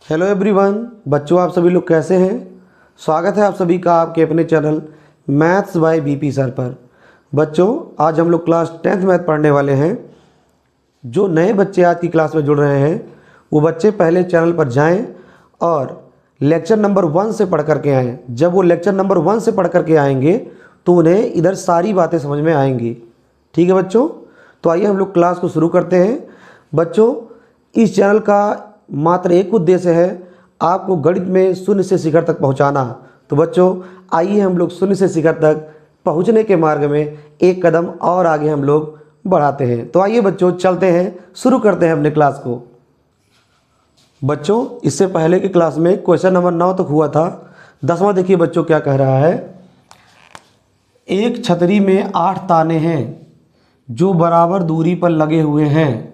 Hello everyone, बच्चों आप सभी लोग कैसे हैं। स्वागत है आप सभी का आपके अपने channel maths by BP sir पर। बच्चों आज हम लोग क्लास 10th मैथ पढ़ने वाले हैं। जो नए बच्चे आज की क्लास में जुड़ रहे हैं वो बच्चे पहले चैनल पर जाएं और लेक्चर नंबर 1 से पढ़ करके आएँ। जब वो लेक्चर नंबर 1 से पढ़ करके आएंगे तो उन्हें इधर सारी बातें समझ में आएंगी। ठीक है बच्चों, तो आइए हम लोग क्लास को शुरू करते हैं। बच्चों इस चैनल का मात्र एक उद्देश्य है, आपको गणित में शून्य से शिखर तक पहुंचाना। तो बच्चों आइए हम लोग शून्य से शिखर तक पहुंचने के मार्ग में एक कदम और आगे हम लोग बढ़ाते हैं। तो आइए बच्चों चलते हैं, शुरू करते हैं अपने क्लास को। बच्चों इससे पहले की क्लास में क्वेश्चन नंबर 9 तक हुआ था। 10वां देखिए बच्चों क्या कह रहा है। एक छतरी में 8 ताने हैं जो बराबर दूरी पर लगे हुए हैं।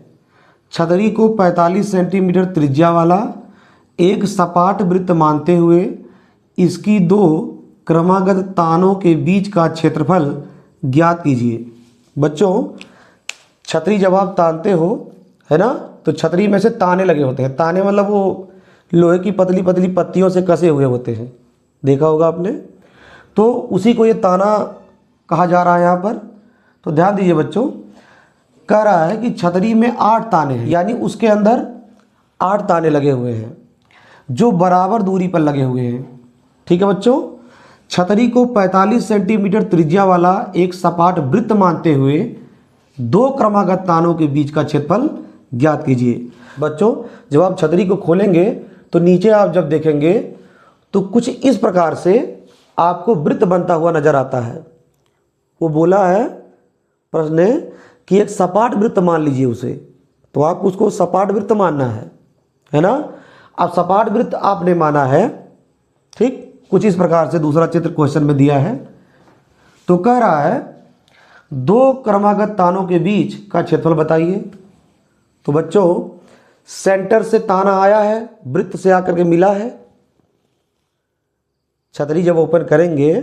छतरी को 45 सेंटीमीटर त्रिज्या वाला एक सपाट वृत्त मानते हुए इसकी 2 क्रमागत तानों के बीच का क्षेत्रफल ज्ञात कीजिए। बच्चों छतरी जब आप तानते हो है ना, तो छतरी में से ताने लगे होते हैं। ताने मतलब वो लोहे की पतली पतली पत्तियों से कसे हुए होते हैं, देखा होगा आपने। तो उसी को ये ताना कहा जा रहा है यहाँ पर। तो ध्यान दीजिए बच्चों, कह रहा है कि छतरी में 8 ताने हैं, यानी उसके अंदर 8 ताने लगे हुए हैं जो बराबर दूरी पर लगे हुए हैं। ठीक है बच्चों, छतरी को 45 सेंटीमीटर त्रिज्या वाला एक सपाट वृत्त मानते हुए 2 क्रमागत तानों के बीच का क्षेत्रफल ज्ञात कीजिए। बच्चों जब आप छतरी को खोलेंगे तो नीचे आप जब देखेंगे तो कुछ इस प्रकार से आपको वृत्त बनता हुआ नजर आता है। वो बोला है प्रश्न है कि एक सपाट वृत्त मान लीजिए उसे, तो आपको उसको सपाट वृत्त मानना है ना। अब सपाट वृत्त आपने माना है, ठीक, कुछ इस प्रकार से दूसरा चित्र क्वेश्चन में दिया है। तो कह रहा है 2 क्रमागत तानों के बीच का क्षेत्रफल बताइए। तो बच्चों सेंटर से ताना आया है, वृत्त से आकर के मिला है। छतरी जब ओपन करेंगे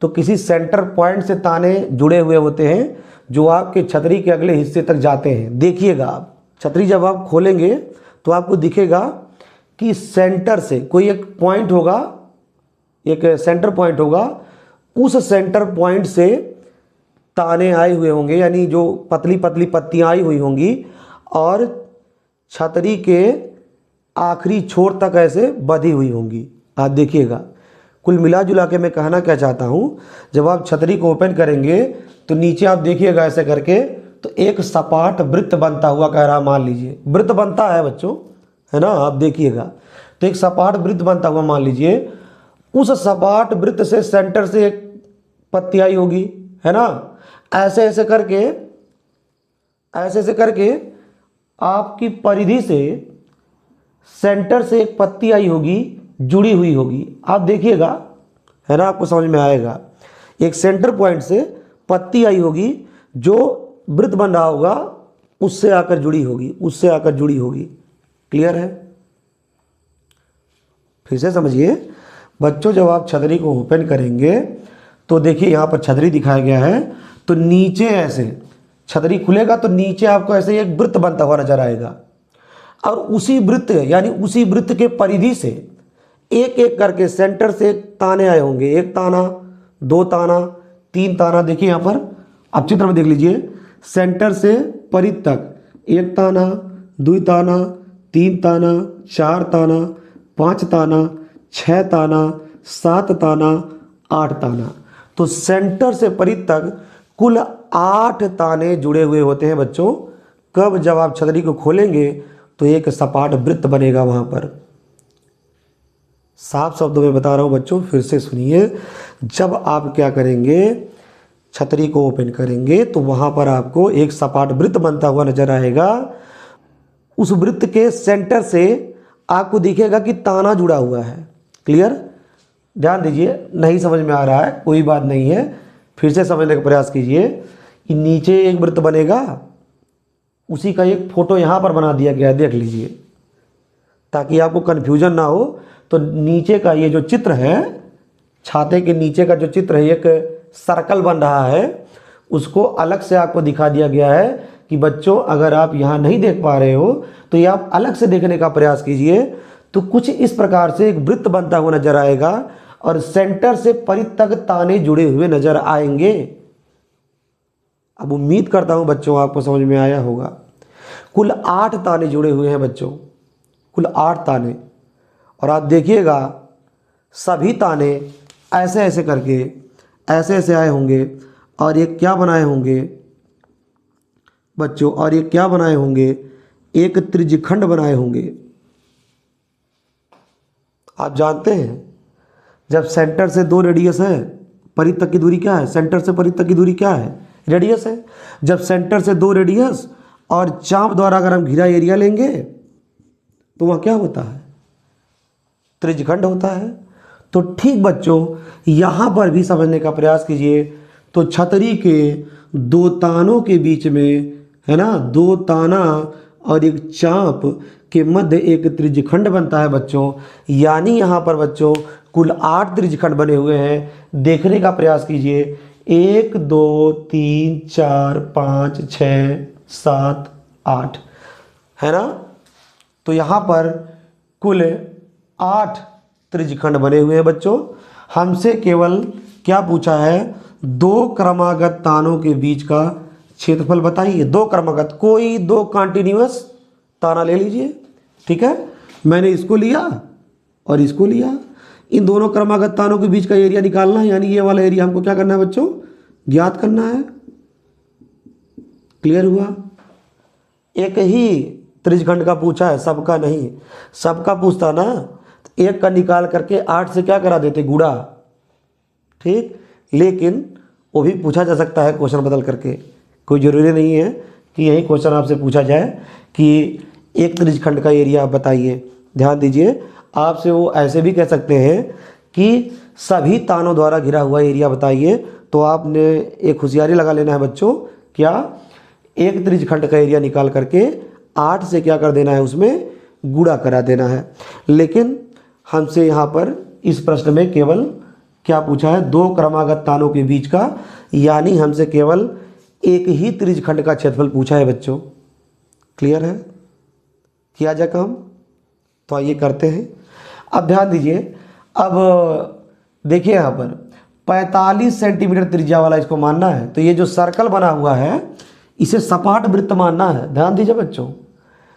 तो किसी सेंटर पॉइंट से ताने जुड़े हुए होते हैं जो आपके छतरी के अगले हिस्से तक जाते हैं। देखिएगा आप छतरी जब आप खोलेंगे तो आपको दिखेगा कि सेंटर से कोई एक पॉइंट होगा, एक सेंटर पॉइंट होगा। उस सेंटर पॉइंट से ताने आए हुए होंगे, यानी जो पतली पतली पत्तियां आई हुई होंगी और छतरी के आखिरी छोर तक ऐसे बंधी हुई होंगी। आप देखिएगा, कुल मिला जुला के मैं कहना क्या चाहता हूँ, जब आप छतरी को ओपन करेंगे तो नीचे आप देखिएगा ऐसे करके तो एक सपाट वृत्त बनता हुआ कह रहा, मान लीजिए वृत्त बनता है बच्चों, है ना। आप देखिएगा तो एक सपाट वृत्त बनता हुआ मान लीजिए। उस सपाट वृत्त से सेंटर से एक पत्ती आई होगी, है ना। ऐसे ऐसे करके आपकी परिधि से सेंटर से एक पत्ती आई होगी, जुड़ी हुई होगी। आप देखिएगा, है ना, आपको समझ में आएगा। एक सेंटर पॉइंट से पत्ती आई होगी जो वृत्त बन रहा होगा, उससे आकर जुड़ी होगी, क्लियर है। फिर से समझिए बच्चों, जब आप छतरी को ओपन करेंगे तो देखिए यहाँ पर छतरी दिखाया गया है। तो नीचे ऐसे छतरी खुलेगा तो नीचे आपको ऐसे एक वृत्त बनता हुआ नजर आएगा और उसी वृत्त यानी उसी वृत्त के परिधि से एक एक करके सेंटर से ताने आए होंगे। 1 ताना, 2 ताना, 3 ताना। देखिए यहाँ पर आप चित्र में देख लीजिए, सेंटर से परिधि तक 1 ताना, 2 ताना, 3 ताना, 4 ताना, 5 ताना, 6 ताना, 7 ताना, 8 ताना। तो सेंटर से परिधि तक कुल 8 ताने जुड़े हुए होते हैं बच्चों। कब? जब आप छतरी को खोलेंगे तो एक सपाट वृत्त बनेगा वहां पर। साफ शब्दों में बता रहा हूं बच्चों, फिर से सुनिए। जब आप क्या करेंगे, छतरी को ओपन करेंगे तो वहां पर आपको एक सपाट वृत्त बनता हुआ नजर आएगा। उस वृत्त के सेंटर से आपको दिखेगा कि ताना जुड़ा हुआ है। क्लियर? ध्यान दीजिए, नहीं समझ में आ रहा है कोई बात नहीं है, फिर से समझने का प्रयास कीजिए कि नीचे एक वृत्त बनेगा, उसी का एक फोटो यहां पर बना दिया गया है, देख लीजिए ताकि आपको कन्फ्यूजन ना हो। तो नीचे का ये जो चित्र है, छाते के नीचे का जो चित्र है, एक सर्कल बन रहा है, उसको अलग से आपको दिखा दिया गया है कि बच्चों अगर आप यहाँ नहीं देख पा रहे हो तो ये आप अलग से देखने का प्रयास कीजिए। तो कुछ इस प्रकार से एक वृत्त बनता हुआ नजर आएगा और सेंटर से परिध तक ताने जुड़े हुए नजर आएंगे। अब उम्मीद करता हूं बच्चों आपको समझ में आया होगा। कुल 8 ताने जुड़े हुए हैं बच्चों, कुल 8 ताने। और आप देखिएगा सभी ताने ऐसे ऐसे करके ऐसे ऐसे आए होंगे और ये क्या बनाए होंगे बच्चों, और ये क्या बनाए होंगे, एक त्रिज्यखंड बनाए होंगे। आप जानते हैं जब सेंटर से 2 रेडियस है, परिध तक की दूरी क्या है, सेंटर से परिध तक की दूरी क्या है, रेडियस है। जब सेंटर से 2 रेडियस और चाप द्वारा अगर हम घिरा एरिया लेंगे तो वह क्या होता है, त्रिज्यखंड होता है। तो ठीक बच्चों यहाँ पर भी समझने का प्रयास कीजिए। तो छतरी के 2 तानों के बीच में है ना, 2 ताना और एक चाप के मध्य एक त्रिज्यखंड बनता है बच्चों। यानी यहाँ पर बच्चों कुल 8 त्रिज्यखंड बने हुए हैं। देखने का प्रयास कीजिए, 1 2 3 4 5 6 7 8 है ना। तो यहाँ पर कुल 8 त्रिज्यखंड बने हुए हैं बच्चों। हमसे केवल क्या पूछा है, 2 क्रमागत तानों के बीच का क्षेत्रफल बताइए। 2 क्रमागत, कोई 2 कॉन्टिन्यूअस ताना ले लीजिए, ठीक है। मैंने इसको लिया और इसको लिया, इन दोनों क्रमागत तानों के बीच का एरिया निकालना है। यानी ये वाला एरिया हमको क्या करना है बच्चों, ज्ञात करना है। क्लियर हुआ। एक ही त्रिज्यखंड का पूछा है, सबका नहीं। सबका पूछता ना तो एक का निकाल करके 8 से क्या करा देते, गुणा, ठीक। लेकिन वो भी पूछा जा सकता है क्वेश्चन बदल करके, कोई ज़रूरी नहीं है कि यही क्वेश्चन आपसे पूछा जाए कि एक त्रिज्यखंड का एरिया आप बताइए। ध्यान दीजिए, आपसे वो ऐसे भी कह सकते हैं कि सभी तानों द्वारा घिरा हुआ एरिया बताइए। तो आपने एक होशियारी लगा लेना है बच्चों, क्या, एक त्रिज्यखंड का एरिया निकाल करके 8 से क्या कर देना है, उसमें गुणा करा देना है। लेकिन हमसे यहाँ पर इस प्रश्न में केवल क्या पूछा है, 2 क्रमागत तानों के बीच का, यानी हमसे केवल एक ही त्रिज्यखंड का क्षेत्रफल पूछा है बच्चों। क्लियर है, किया जाए काम। तो आइए करते हैं। अब ध्यान दीजिए, अब देखिए यहाँ पर 45 सेंटीमीटर त्रिज्या वाला इसको मानना है। तो ये जो सर्कल बना हुआ है इसे सपाट वृत्त मानना है। ध्यान दीजिए बच्चों,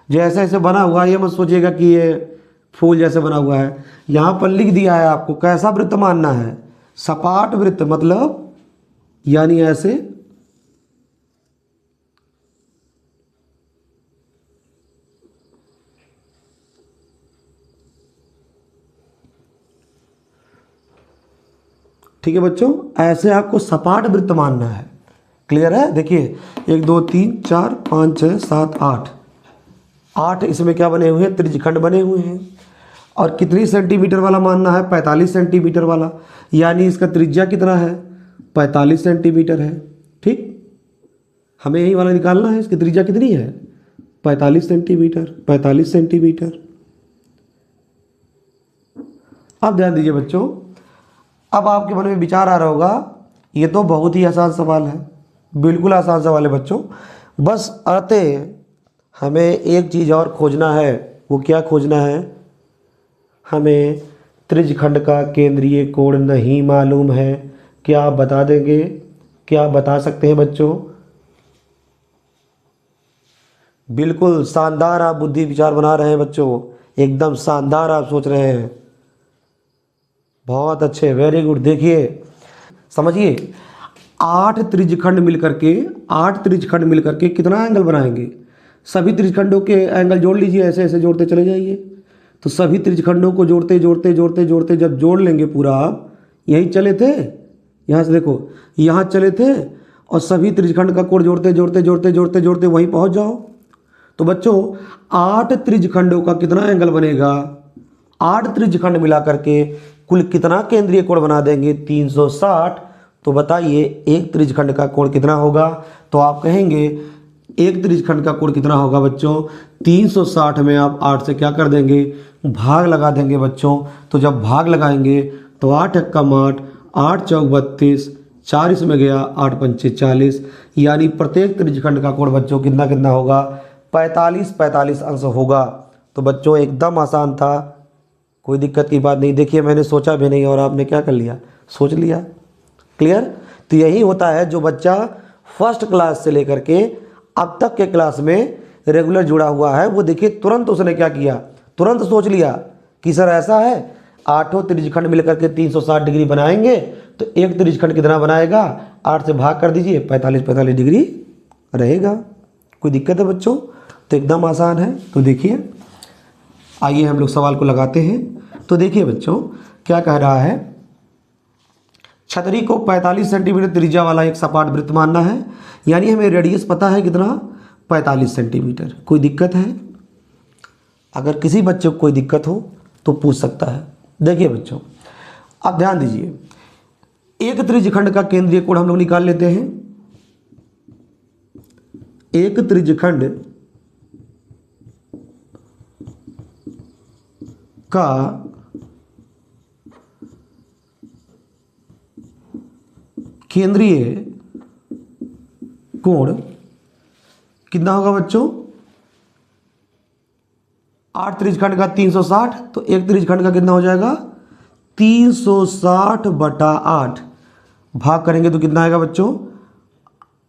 जो ऐसे ऐसे बना हुआ है, ये मत सोचिएगा कि ये फूल जैसे बना हुआ है। यहाँ पर लिख दिया है आपको कैसा वृत्त मानना है, सपाट वृत्त, मतलब यानी ऐसे। ठीक है बच्चों, ऐसे आपको सपाट वृत्त मानना है। क्लियर है। देखिए 1 2 3 4 5 6 7 8 इसमें क्या बने हुए हैं, त्रिज्यखंड बने हुए हैं। और कितनी सेंटीमीटर वाला मानना है, 45 सेंटीमीटर वाला। यानी इसका त्रिज्या कितना है, 45 सेंटीमीटर है। ठीक, हमें यही वाला निकालना है। इसकी त्रिज्या कितनी है, 45 सेंटीमीटर, 45 सेंटीमीटर। अब ध्यान दीजिए बच्चों, अब आपके मन में विचार आ रहा होगा, ये तो बहुत ही आसान सवाल है। बिल्कुल आसान सवाल है बच्चों, बस आते हमें एक चीज़ और खोजना है। वो क्या खोजना है, हमें त्रिज्यखंड का केंद्रीय कोण नहीं मालूम है। क्या आप बता देंगे, क्या आप बता सकते हैं बच्चों? बिल्कुल शानदार आप बुद्धि विचार बना रहे हैं बच्चों, एकदम शानदार आप सोच रहे हैं, बहुत अच्छे, वेरी गुड। देखिए समझिए, 8 त्रिज्यखंड मिलकर के 8 त्रिज्यखंड मिलकर के कितना एंगल बनाएंगे, सभी त्रिज्यखंडों के एंगल जोड़ लीजिए, ऐसे ऐसे जोड़ते चले जाइए। तो सभी त्रिज्यखंडों को जोड़ते जोड़ते जोड़ते जोड़ते जब जोड़ लेंगे पूरा, आप यहीं चले थे, यहाँ से देखो यहाँ चले थे, और सभी त्रिज्यखंड का कोण जोड़ते जोड़ते जोड़ते जोड़ते जोड़ते वहीं पहुँच जाओ। तो बच्चों 8 त्रिज्यखंडों का कितना एंगल बनेगा, 8 त्रिज्यखंड मिला करके कुल कितना केंद्रीय कोण बना देंगे, 360। तो बताइए एक त्रिज्यखंड का कोण कितना होगा? तो आप कहेंगे एक त्रिज्यखंड का कोण कितना होगा बच्चों, 360 में आप 8 से क्या कर देंगे, भाग लगा देंगे बच्चों। तो जब भाग लगाएंगे तो 8 एकम 8, 8 चौक 32, 4 इसमें गया, 8 पंचे 40, यानी प्रत्येक त्रिज्यखंड का कोण बच्चों कितना कितना होगा, 45 45 अंश होगा। तो बच्चों एकदम आसान था, कोई दिक्कत की बात नहीं। देखिए मैंने सोचा भी नहीं और आपने क्या कर लिया, सोच लिया। क्लियर। तो यही होता है, जो बच्चा फर्स्ट क्लास से लेकर के अब तक के क्लास में रेगुलर जुड़ा हुआ है, वो देखिए तुरंत उसने क्या किया, तुरंत सोच लिया कि सर ऐसा है, आठों त्रिज्यखंड मिलकर के 360 डिग्री बनाएंगे तो एक त्रिज्यखंड कितना बनाएगा, 8 से भाग कर दीजिए, 45 डिग्री रहेगा। कोई दिक्कत है बच्चों? तो एकदम आसान है। तो देखिए आइए हम लोग सवाल को लगाते हैं। तो देखिए बच्चों क्या कह रहा है, छतरी को 45 सेंटीमीटर त्रिज्या वाला एक सपाट वृत्त मानना है, यानी हमें रेडियस पता है कितना, 45 सेंटीमीटर। कोई दिक्कत है? अगर किसी बच्चे को कोई दिक्कत हो तो पूछ सकता है। देखिए बच्चों अब ध्यान दीजिए, एक त्रिज्यखंड का केंद्रीय कोण हम लोग निकाल लेते हैं। एक त्रिज्यखंड का केंद्रीय कोण कितना होगा बच्चों, 8 त्रिज्यखंड का 360, तो एक त्रिज्यखंड का कितना हो जाएगा, 360/8 भाग करेंगे तो कितना आएगा बच्चों,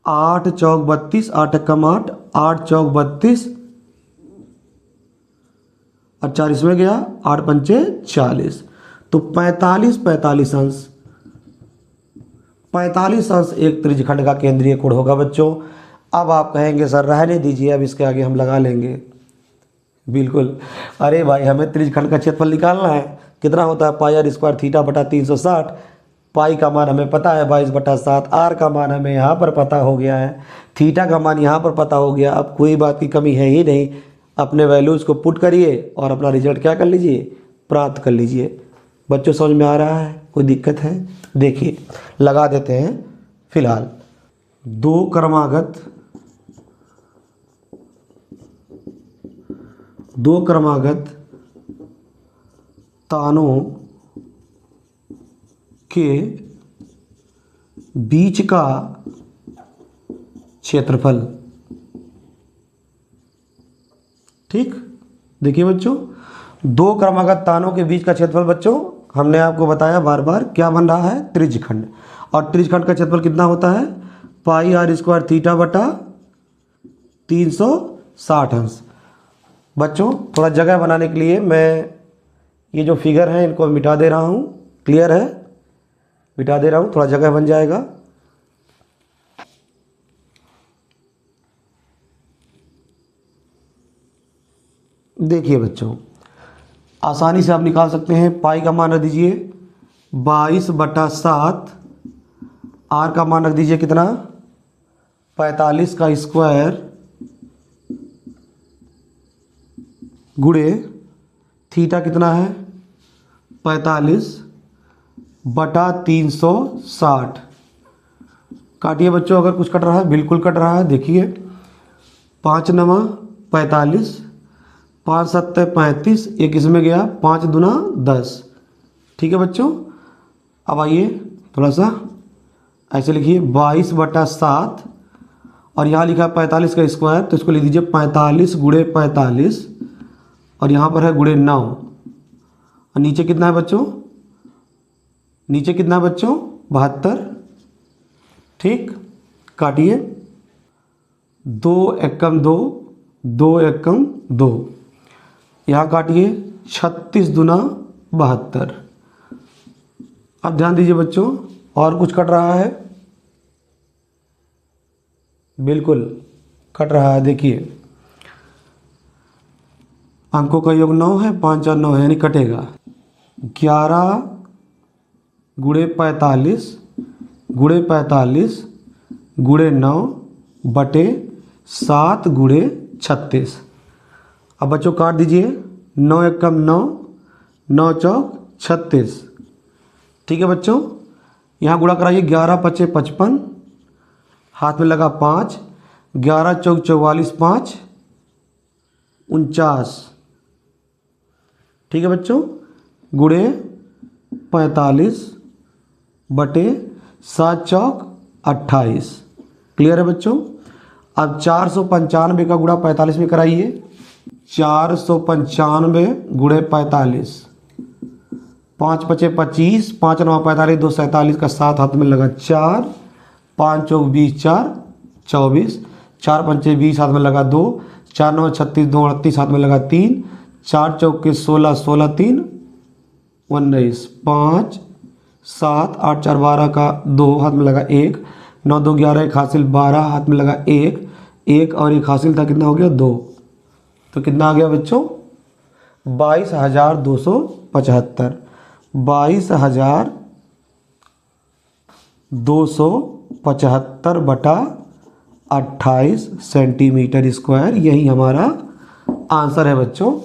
8 चौक 32, 8 एकम 8, 8 चौक 32 और 4 इसमें गया, 8 पंचे 40, तो 45 अंश, 45 अंश एक त्रिज्यखंड का केंद्रीय कोण होगा बच्चों। अब आप कहेंगे सर रहने दीजिए, अब इसके आगे हम लगा लेंगे। बिल्कुल, अरे भाई हमें त्रिज्यखंड का क्षेत्रफल निकालना है, कितना होता है, पाई आर स्क्वायर थीटा बटा 360। पाई का मान हमें पता है 22/7, आर का मान हमें यहाँ पर पता हो गया है, थीटा का मान यहाँ पर पता हो गया। अब कोई बात की कमी है ही नहीं, अपने वैल्यूज़ को पुट करिए और अपना रिजल्ट क्या कर लीजिए, प्राप्त कर लीजिए। बच्चों समझ में आ रहा है? कोई दिक्कत है? देखिए लगा देते हैं। फिलहाल दो क्रमागत तानों के बीच का क्षेत्रफल। ठीक, देखिए बच्चों, दो क्रमागत तानों के बीच का क्षेत्रफल बच्चों हमने आपको बताया बार बार क्या बन रहा है, त्रिज्यखंड। और त्रिज्यखंड का क्षेत्रफल कितना होता है, पाई आर स्क्वायर थीटा बटा 360 अंश। बच्चों थोड़ा जगह बनाने के लिए मैं ये जो फिगर है इनको मिटा दे रहा हूँ। क्लियर है? मिटा दे रहा हूँ, थोड़ा जगह बन जाएगा। देखिए बच्चों आसानी से आप निकाल सकते हैं। पाई का मान रख दीजिए 22/7, आर का मान रख दीजिए कितना, 45 का स्क्वायर गुणे थीटा कितना है, 45/360। काटिए बच्चों, अगर कुछ कट रहा है, बिल्कुल कट रहा है। देखिए 5 9 45, 5 7 35, एक इसमें गया, 5 दूना 10। ठीक है बच्चों, अब आइए थोड़ा सा ऐसे लिखिए 22/7 और यहाँ लिखा है 45 का स्क्वायर, तो इसको लिख दीजिए 45 गुणे 45 और यहाँ पर है गुणे 9 और नीचे कितना है बच्चों, नीचे कितना है बच्चों, 72। ठीक, काटिए, 2 एकम 2, 2 एकम 2, यहाँ काटिए 36 दूना 72। अब ध्यान दीजिए बच्चों, और कुछ कट रहा है, बिल्कुल कट रहा है। देखिए अंकों का योग 9 है, 5 और 9 है, यानी कटेगा 11 गुणे 45 गुणे 45 गुणे 9 बटे 7 गुणे 36। अब बच्चों काट दीजिए, 9 एकम 9, 9 चौक 36। ठीक है बच्चों, यहाँ गुणा कराइए, 11 पचे 55, हाथ में लगा 5, 11 चौक 44, 5 49। ठीक है बच्चों, गुणे 45 बटे 7 चौक 28। क्लियर है बच्चों? अब 495 का गुणा 45 में कराइए, 495 गुणे 45, 5 पचे 25, 5 9 45, 2 47 का 7 हाथ में लगा 4, 5 चौक 20, 4 24, 4 पंचे 20 हाथ में लगा 2, 4 9 36, 2 38 हाथ में लगा 3, 4 चौक के 16, 16 3 19, 5 7 8 4 12 का 2 हाथ में लगा 1, 9 2 11 एक हासिल 12 हाथ में लगा 1, 1 और एक हासिल था, कितना हो गया 2। तो कितना आ गया बच्चों 22,275, 22,275 बटा 28 सेंटीमीटर स्क्वायर, यही हमारा आंसर है बच्चों।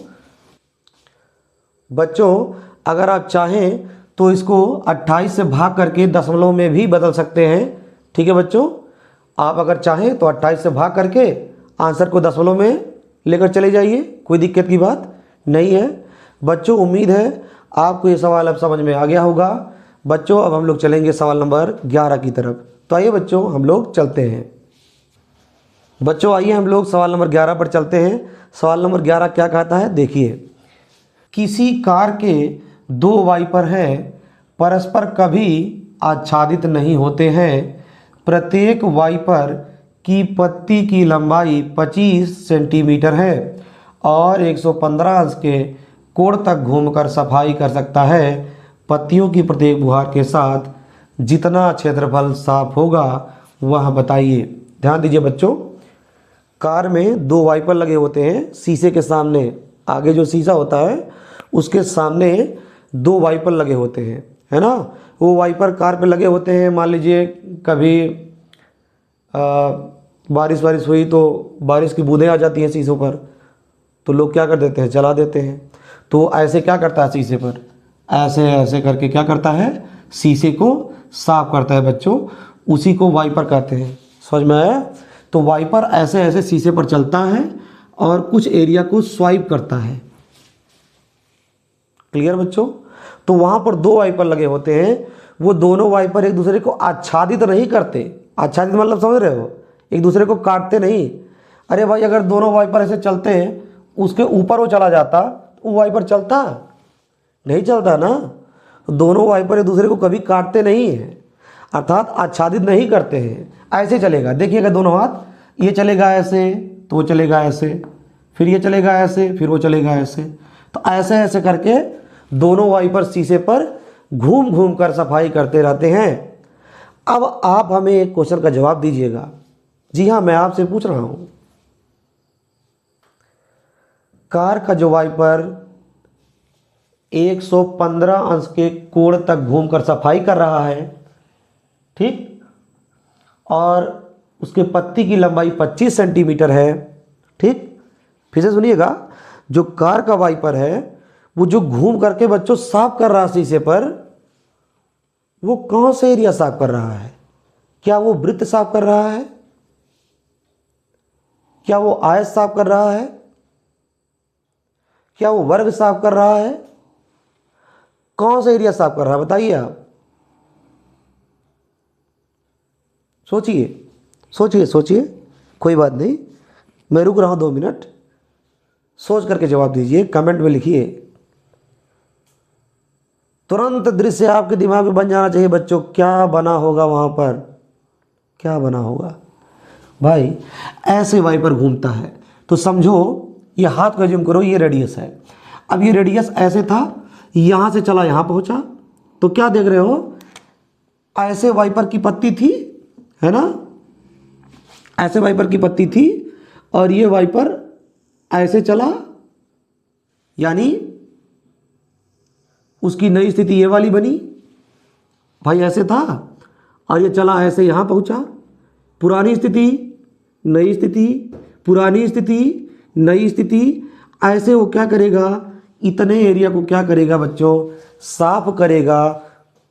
बच्चों अगर आप चाहें तो इसको 28 से भाग करके दशमलव में भी बदल सकते हैं। ठीक है बच्चों, आप अगर चाहें तो 28 से भाग करके आंसर को दशमलव में लेकर चले जाइए, कोई दिक्कत की बात नहीं है। बच्चों उम्मीद है आपको ये सवाल अब समझ में आ गया होगा। बच्चों अब हम लोग चलेंगे सवाल नंबर 11 की तरफ। तो आइए बच्चों हम लोग चलते हैं। बच्चों आइए हम लोग सवाल नंबर 11 पर चलते हैं। सवाल नंबर 11 क्या कहता है, देखिए, किसी कार के 2 वाइपर हैं, परस्पर कभी आच्छादित नहीं होते हैं। प्रत्येक वाइपर की पत्ती की लंबाई 25 सेंटीमीटर है और 115 अंश के कोण तक घूमकर सफाई कर सकता है। पत्तियों की प्रत्येक बुहार के साथ जितना क्षेत्रफल साफ होगा वह बताइए। ध्यान दीजिए बच्चों, कार में 2 वाइपर लगे होते हैं, शीशे के सामने, आगे जो शीशा होता है उसके सामने 2 वाइपर लगे होते हैं, है ना। वो वाइपर कार पे लगे होते हैं। मान लीजिए कभी बारिश हुई तो बारिश की बूंदें आ जाती हैं शीशों पर, तो लोग क्या कर देते हैं, जला देते हैं। तो ऐसे क्या करता है, शीशे पर ऐसे ऐसे करके क्या करता है, शीशे को साफ करता है बच्चों, उसी को वाइपर कहते हैं। समझ में आया। तो वाइपर ऐसे ऐसे शीशे पर चलता है और कुछ एरिया को स्वाइप करता है। क्लियर बच्चों। तो वहां पर 2 वाइपर लगे होते हैं, वो दोनों वाइपर एक दूसरे को आच्छादित नहीं करते। आच्छादित मतलब समझ रहे हो, एक दूसरे को काटते नहीं। अरे भाई अगर दोनों वाइपर ऐसे चलते हैं, उसके ऊपर वो चला जाता, वो वाइपर चलता नहीं, चलता ना। दोनों वाइपर एक दूसरे को कभी काटते नहीं हैं, अर्थात आच्छादित नहीं करते हैं। ऐसे चलेगा, देखिएगा दोनों हाथ, ये चलेगा ऐसे तो वो चलेगा ऐसे, फिर ये चलेगा ऐसे, फिर वो चलेगा ऐसे। तो ऐसे ऐसे करके दोनों वाइपर शीशे पर घूम घूम कर सफाई करते रहते हैं। अब आप हमें एक क्वेश्चन का जवाब दीजिएगा। जी हाँ, मैं आपसे पूछ रहा हूं, कार का जो वाइपर 115 अंश के कोण तक घूमकर सफाई कर रहा है, ठीक, और उसके पत्ती की लंबाई 25 सेंटीमीटर है, ठीक। फिर से सुनिएगा, जो कार का वाइपर है वो जो घूम करके बच्चों साफ कर रहा है शीशे पर, वो कौन सा एरिया साफ कर रहा है? क्या वो वृत्त साफ कर रहा है? क्या वो आयत साफ कर रहा है? क्या वो वर्ग साफ कर रहा है? कौन सा एरिया साफ कर रहा है बताइए आप। सोचिए सोचिए सोचिए, कोई बात नहीं, मैं रुक रहा हूं 2 मिनट, सोच करके जवाब दीजिए, कमेंट में लिखिए। तुरंत दृश्य आपके दिमाग में बन जाना चाहिए बच्चों। क्या बना होगा वहां पर, क्या बना होगा भाई? ऐसे वाइपर घूमता है तो समझो, ये हाथ को जूम करो, ये रेडियस है। अब ये रेडियस ऐसे था, यहां से चला यहां पहुंचा, तो क्या देख रहे हो, ऐसे वाइपर की पत्ती थी, है ना, ऐसे वाइपर की पत्ती थी, और ये वाइपर ऐसे चला, यानी उसकी नई स्थिति ये वाली बनी। भाई ऐसे था और ये चला ऐसे यहां पहुंचा, पुरानी स्थिति, नई स्थिति, पुरानी स्थिति, नई स्थिति। ऐसे वो क्या करेगा, इतने एरिया को क्या करेगा बच्चों, साफ करेगा।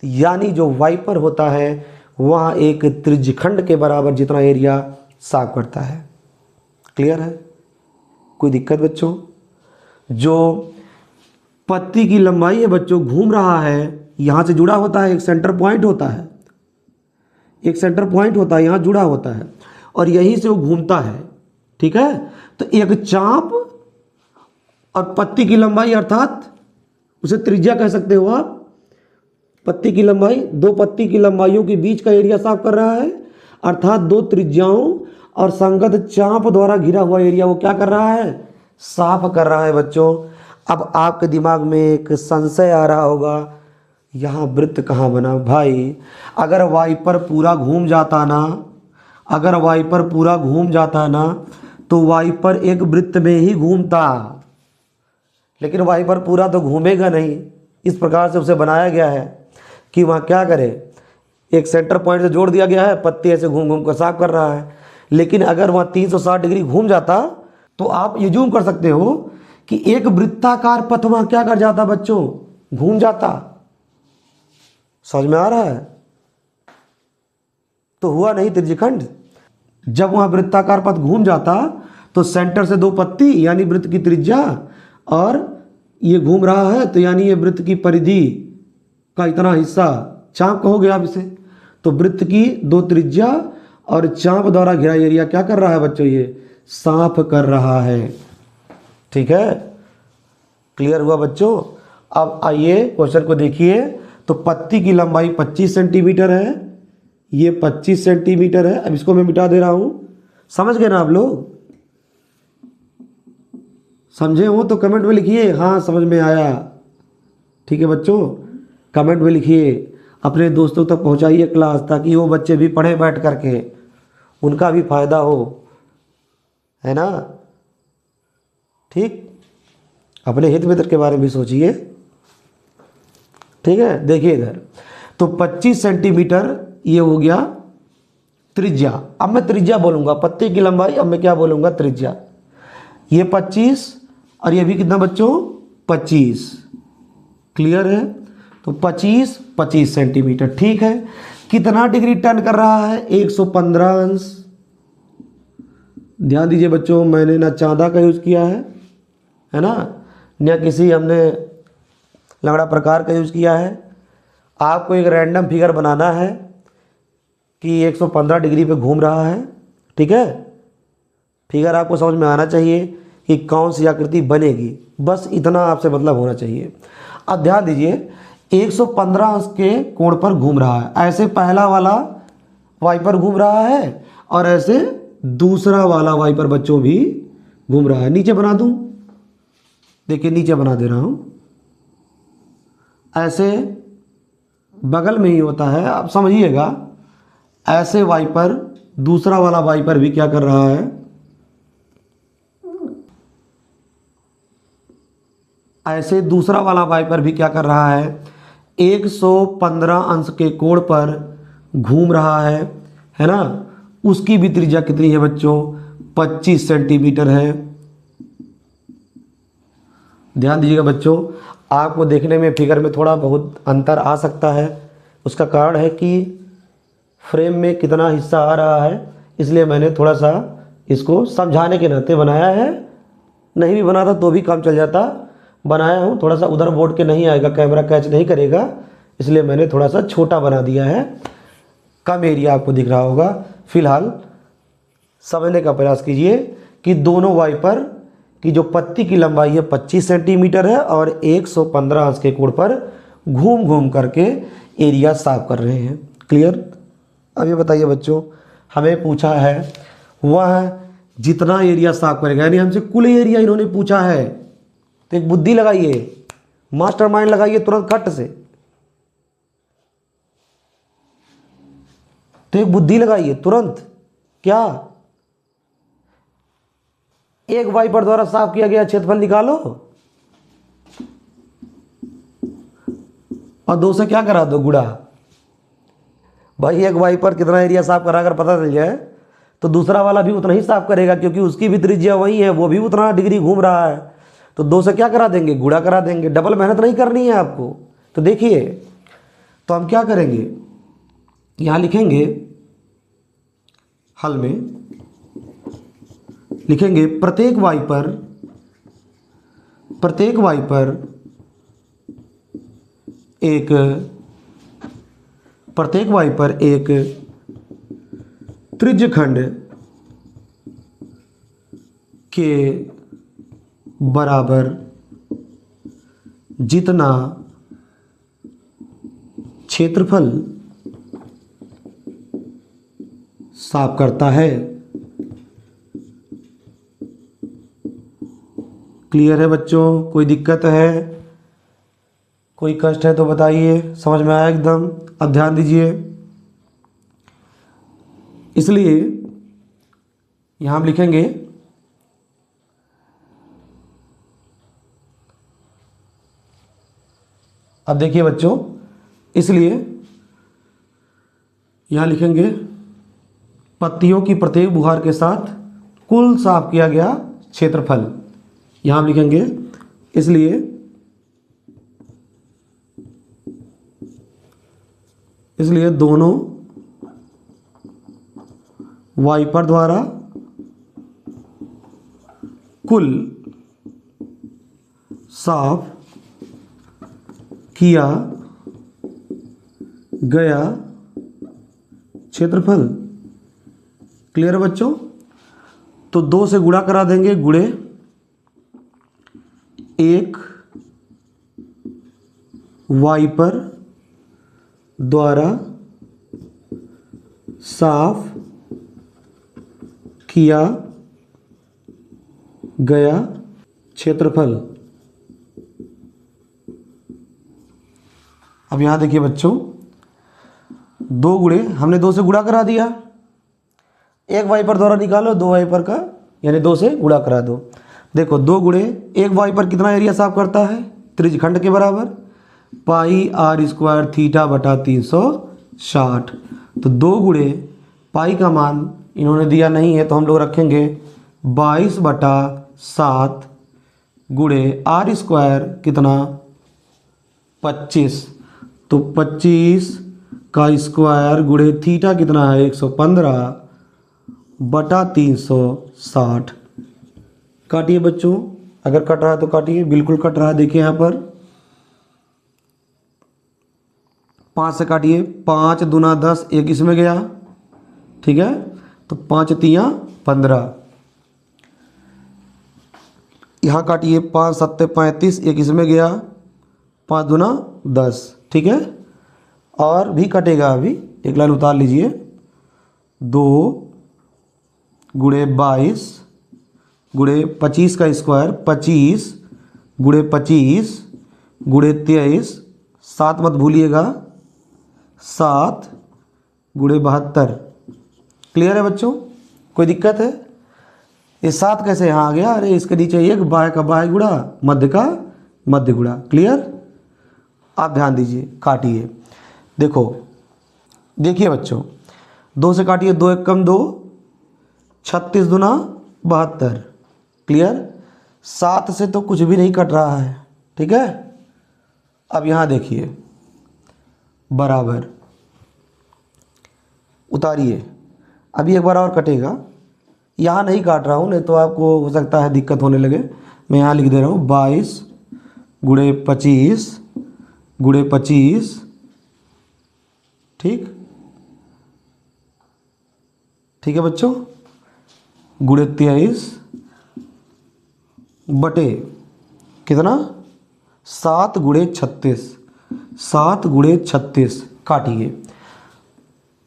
यानी जो वाइपर होता है वहाँ एक त्रिज्यखंड के बराबर जितना एरिया साफ करता है। क्लियर है, कोई दिक्कत बच्चों? जो पत्ती की लंबाई है बच्चों, घूम रहा है, यहाँ से जुड़ा होता है, एक सेंटर पॉइंट होता है, एक सेंटर पॉइंट होता है, यहाँ जुड़ा होता है, और यहीं से वो घूमता है, ठीक है। तो एक चाप और पत्ती की लंबाई, अर्थात उसे त्रिज्या कह सकते हो आप, पत्ती की लंबाई, दो पत्ती की लंबाइयों के बीच का एरिया साफ कर रहा है, अर्थात दो त्रिज्याओं और संगत चाप द्वारा घिरा हुआ एरिया वो क्या कर रहा है, साफ कर रहा है बच्चों। अब आपके दिमाग में एक संशय आ रहा होगा, यहाँ वृत्त कहाँ बना भाई? अगर वाइपर पूरा घूम जाता ना, अगर वाइपर पूरा घूम जाता ना तो वाइपर एक वृत्त में ही घूमता, लेकिन वाइपर पूरा तो घूमेगा नहीं। इस प्रकार से उसे बनाया गया है कि वहाँ क्या करे, एक सेंटर पॉइंट से जोड़ दिया गया है, पत्ती ऐसे घूम घूम कर साफ कर रहा है। लेकिन अगर वहाँ 360 डिग्री घूम जाता तो आप ये जूम कर सकते हो कि एक वृत्ताकार पथ वहाँ क्या कर जाता बच्चों, घूम जाता। समझ में आ रहा है? तो हुआ नहीं त्रिज्यखंड। जब वहाँ वृत्ताकार पथ घूम जाता तो सेंटर से दो पत्ती यानी वृत्त की त्रिज्या, और ये घूम रहा है तो यानी ये वृत्त की परिधि का इतना हिस्सा, चाप कहोगे आप इसे, तो वृत्त की दो त्रिज्या और चाप द्वारा घिरा एरिया क्या कर रहा है बच्चों, ये साफ कर रहा है। ठीक है, क्लियर हुआ बच्चों? अब आइए क्वेश्चन को देखिए। तो पत्ती की लंबाई 25 सेंटीमीटर है, ये 25 सेंटीमीटर है। अब इसको मैं मिटा दे रहा हूं। समझ गए ना आप लोग? समझे हो तो कमेंट में लिखिए हाँ समझ में आया। ठीक है बच्चों, कमेंट में लिखिए, अपने दोस्तों तक पहुंचाइए क्लास, ताकि वो बच्चे भी पढ़े बैठ करके, उनका भी फायदा हो, है ना? ठीक, अपने हित मित्र के बारे में भी सोचिए। ठीक है, देखिए इधर, तो 25 सेंटीमीटर ये हो गया त्रिज्या। अब मैं त्रिज्या बोलूंगा, पत्ती की लंबाई, अब मैं क्या बोलूंगा, त्रिज्या। ये 25 और ये भी कितना बच्चों, 25। क्लियर है? तो 25 सेंटीमीटर। ठीक है, कितना डिग्री टर्न कर रहा है, 115 अंश। ध्यान दीजिए बच्चों, मैंने ना चांदा का यूज किया है ना, न किसी हमने लंगड़ा प्रकार का यूज किया है। आपको एक रैंडम फिगर बनाना है कि 115 डिग्री पे घूम रहा है। ठीक है, फिगर आपको समझ में आना चाहिए कि कौन सी आकृति बनेगी, बस इतना आपसे मतलब होना चाहिए। अब ध्यान दीजिए, 115 अंश के कोण पर घूम रहा है। ऐसे पहला वाला वाइपर घूम रहा है और ऐसे दूसरा वाला वाइपर बच्चों भी घूम रहा है। नीचे बना दूं, देखिए नीचे बना दे रहा हूं। ऐसे बगल में ही होता है, आप समझिएगा। ऐसे वाइपर, दूसरा वाला वाइपर भी क्या कर रहा है, ऐसे दूसरा वाला वाइपर भी क्या कर रहा है, 115 अंश के कोण पर घूम रहा है ना। उसकी भी त्रिज्या कितनी है बच्चों, 25 सेंटीमीटर है। ध्यान दीजिएगा बच्चों, आपको देखने में फिगर में थोड़ा बहुत अंतर आ सकता है। उसका कारण है कि फ्रेम में कितना हिस्सा आ रहा है, इसलिए मैंने थोड़ा सा इसको समझाने के नाते बनाया है। नहीं भी बनाता तो भी काम चल जाता, बनाया हूँ। थोड़ा सा उधर बोर्ड के नहीं आएगा, कैमरा कैच नहीं करेगा, इसलिए मैंने थोड़ा सा छोटा बना दिया है। कम एरिया आपको दिख रहा होगा। फिलहाल समझने का प्रयास कीजिए कि दोनों वाइपर की जो पत्ती की लंबाई है 25 सेंटीमीटर है और 115 अंश के कोण पर घूम घूम करके एरिया साफ कर रहे हैं। क्लियर? अब ये बताइए बच्चों, हमें पूछा है वह जितना एरिया साफ करेगा, यानी हमसे कुल एरिया इन्होंने पूछा है। तो एक बुद्धि लगाइए, मास्टरमाइंड लगाइए तुरंत खट से। तो एक बुद्धि लगाइए तुरंत। क्या? एक वाइपर द्वारा साफ किया गया क्षेत्रफल निकालो और दो से क्या करा दो, गुणा। भाई एक वाइपर कितना एरिया साफ करा, अगर पता चल जाए तो दूसरा वाला भी उतना ही साफ करेगा, क्योंकि उसकी भी त्रिज्या वही है, वो भी उतना डिग्री घूम रहा है। तो दो से क्या करा देंगे, गुणा करा देंगे। डबल मेहनत नहीं करनी है आपको। तो देखिए, तो हम क्या करेंगे, यहां लिखेंगे, हल में लिखेंगे प्रत्येक वाइपर एक त्रिज्यखंड के बराबर जितना क्षेत्रफल साफ करता है। क्लियर है बच्चों? कोई दिक्कत है, कोई कष्ट है तो बताइए। समझ में आया एकदम? अब ध्यान दीजिए। इसलिए यहां हम लिखेंगे अब देखिए बच्चों, इसलिए यहां लिखेंगे पत्तियों की प्रत्येक बुहार के साथ कुल साफ किया गया क्षेत्रफल। यहां हम लिखेंगे इसलिए दोनों वाइपर द्वारा कुल साफ किया गया क्षेत्रफल। क्लियर है बच्चों? तो 2 से गुणा करा देंगे, गुणे 1 वाइपर द्वारा साफ किया गया क्षेत्रफल। अब यहां देखिए बच्चों, 2 गुणे हमने 2 से गुणा करा दिया, 1 वाइपर द्वारा निकालो 2 वाइपर का, यानी 2 से गुणा करा दो। देखो 2 गुणे 1 वाइपर कितना एरिया साफ करता है? त्रिज्यखंड के बराबर पाई आर स्क्वायर थीटा बटा 360। तो 2 गुणे पाई का मान इन्होंने दिया नहीं है तो हम लोग रखेंगे 22 बटा 7 गुणे आर स्क्वायर कितना 25। तो 25 का स्क्वायर गुणे थीटा कितना है 115 बटा 360। काटिए बच्चों, अगर कट रहा है तो काटिए, बिल्कुल कट रहा है। देखिए यहाँ पर 5 से काटिए, 5 दूना 10, एक इसमें गया, ठीक है। तो 5 तियाँ 15, यहाँ काटिए 5 सत्ते 35, एक इसमें गया, 5 दूना 10, ठीक है। और भी कटेगा, अभी एक लाइन उतार लीजिए। 2 गुणे 22 गुणे 25 का स्क्वायर 25 गुणे 25 गुणे 23, 7 मत भूलिएगा, 7 गुणे 72। क्लियर है बच्चों? कोई दिक्कत है? ये 7 कैसे यहाँ आ गया? अरे इसके नीचे एक बाय का बाय गुणा, मध्य का मध्य गुणा। क्लियर? आप ध्यान दीजिए, काटिए। देखो, देखिए बच्चों, 2 से काटिए, 2 एक कम 2, 36 दूना 72। क्लियर? 7 से तो कुछ भी नहीं कट रहा है, ठीक है। अब यहाँ देखिए, बराबर उतारिए। अभी एक बार और कटेगा, यहाँ नहीं काट रहा हूँ, नहीं तो आपको हो सकता है दिक्कत होने लगे। मैं यहाँ लिख दे रहा हूँ 22 गुणे 25 गुणे 25, ठीक, ठीक है बच्चों, गुणे 23 बटे कितना 7 गुणे 36, 7 गुणे 36। काटिए,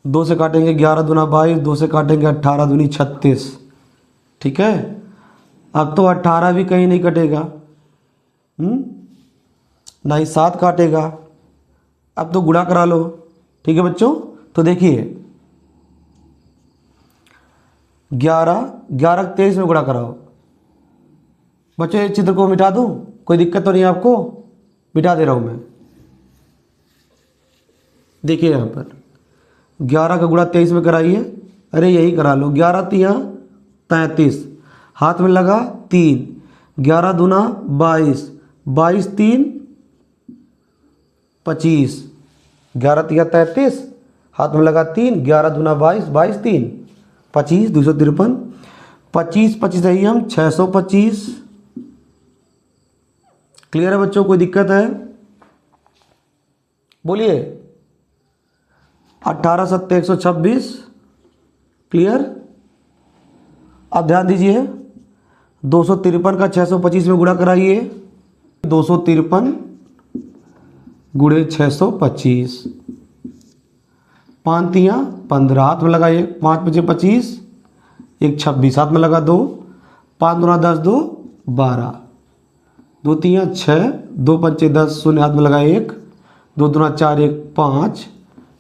2 से काटेंगे 11 दूना 22, 2 से काटेंगे 18 दूनी 36, ठीक है। अब तो 18 भी कहीं नहीं कटेगा, ना ही 7 काटेगा। अब तो गुणा करा लो, ठीक है बच्चों। तो देखिए 11 23 में गुणा कराओ। बच्चों इस चित्र को मिटा दूं? कोई दिक्कत तो नहीं आपको? मिटा दे रहा हूं मैं। देखिए यहाँ पर 11 का गुणा 23 में कराइए। अरे यही करा लो, 11 तियाँ 33, हाथ में लगा 3, 11 दूना 22, 22 3 25, 11 तियाँ 33, हाथ में लगा 3, 11 दूना 22, 22 3 25, 253, 25 25 रही हम 625। क्लियर है बच्चों? कोई दिक्कत है? बोलिए। 18 सत्ते 126। क्लियर? अब ध्यान दीजिए, 253 का 625 में गुणा कराइए। 253 गुणे 625, 5 तियाँ 15, हाथ में लगा 1, 5 पचे 25, 1 26, हाथ में लगा 2, 5 दूना 10, 2 12, 2 तियाँ 6, 2 पंचे 10, शून्य हाथ में लगा 1, 2 दूना 4, 1 5,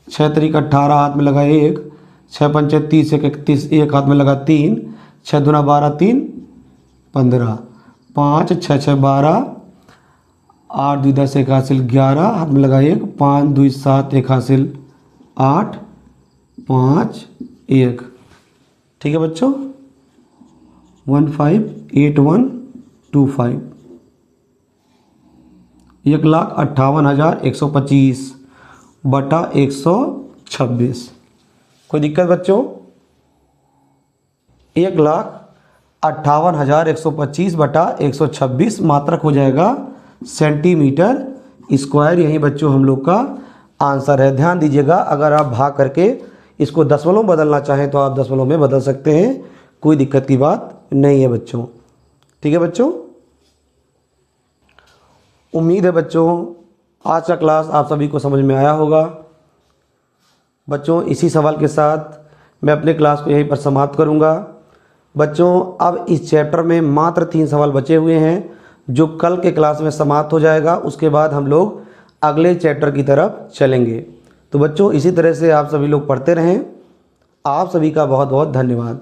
6 तरीक 18, हाथ में लगा 1, 6 पंचे 30, 1 31, 1 हाथ में लगा 3, 6 दूना 12, 3 15, 5 6 6 12, 8 2 10, 1 हासिल 11, हाथ में लगा 1, 5 2 7, 1 हासिल 8 5 1। ठीक है बच्चों, 158125, 1,58,125 बटा 126। कोई दिक्कत बच्चों? 1,58,125 बटा 126 मात्रक हो जाएगा सेंटीमीटर स्क्वायर। यही बच्चों हम लोग का आंसर है। ध्यान दीजिएगा, अगर आप भाग करके इसको दशमलव में बदलना चाहें तो आप दशमलव में बदल सकते हैं, कोई दिक्कत की बात नहीं है बच्चों। ठीक है बच्चों, उम्मीद है बच्चों आज का क्लास आप सभी को समझ में आया होगा। बच्चों इसी सवाल के साथ मैं अपने क्लास को यहीं पर समाप्त करूंगा। बच्चों अब इस चैप्टर में मात्र 3 सवाल बचे हुए हैं जो कल के क्लास में समाप्त हो जाएगा। उसके बाद हम लोग अगले चैप्टर की तरफ चलेंगे। तो बच्चों इसी तरह से आप सभी लोग पढ़ते रहें। आप सभी का बहुत बहुत धन्यवाद।